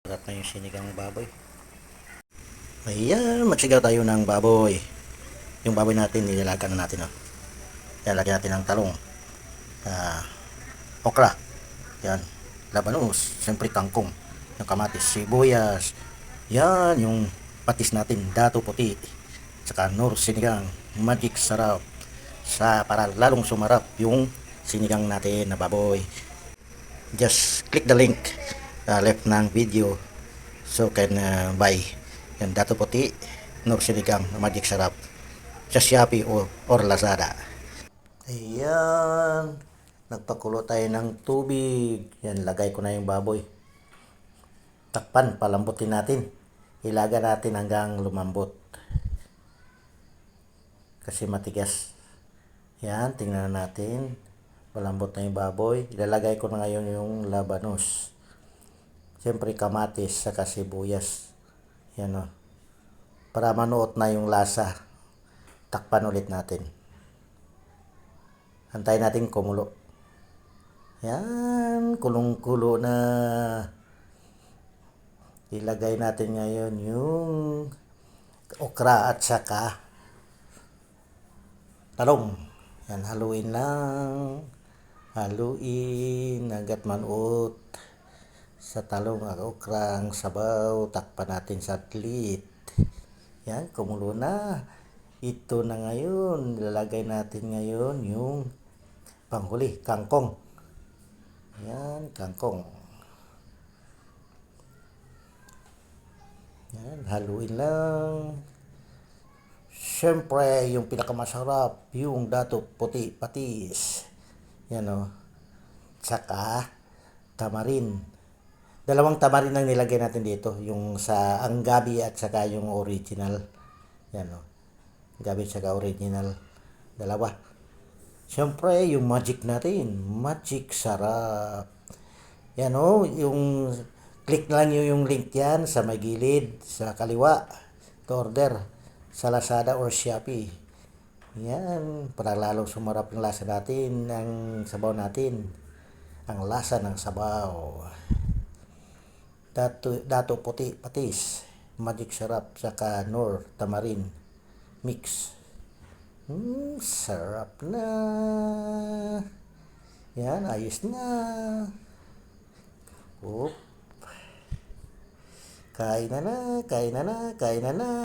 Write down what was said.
Sarap na yung sinigang baboy. Ayan, magsigaw tayo ng baboy. Yung baboy natin, nilalaga na natin. Oh. Nilalagyan natin ng talong. Ah, okra. Yan. Labanos. Siyempre kangkong. Yung kamatis, sibuyas. Yan, yung patis natin, dato puti. Saka nor sinigang. Magic sarap. Para lalong sumarap yung sinigang natin na baboy. Just click the link left ng video so can buy yan dato puti nor sinigang magic sarap sa Shopee or Lazada. Ayan, nagpakulo tayo ng tubig. Yan, lagay ko na yung baboy. Takpan, palambutin natin. Ilaga natin hanggang lumambot kasi matigas. Yan, tingnan natin. Malambot na yung baboy. Ilalagay ko na ngayon yung labanos. Siyempre kamatis saka sibuyas. Yan o. Para manuot na yung lasa. Takpan ulit natin. Antayin natin kumulo. Yan, kulong-kulo na. Ilagay natin ngayon yung okra at saka talong. Yan, haluin lang. Haluin hanggat manuot sa talong at okra ang sabaw. Takpan natin saglit. Yan, kumulo na. Ito na ngayon. Ilalagay natin ngayon yung panghuli, kangkong. Yan, kangkong. Yan, haluin lang. Siyempre, yung pinakamasarap, yung dato puti patis. Yan o. Tsaka, tamarin. Dalawang tamarin ang nilagay natin dito. Yung sa ang gabi at saka yung original. Yan o. Gabi at saka original. Dalawa. Siyempre, yung magic natin. Magic sarap. Yan o. Yung click lang yung link yan sa may gilid, sa kaliwa. To order sa Lazada or Shopee. Yan, para lalong sumarap yung lasa natin, ang sabaw natin. Ang lasa ng sabaw. Dato puti patis, magic sarap, saka nor tamarin mix. Sarap na. Yan, ayos na. Oop. Kain na na, kain na na, kain na na.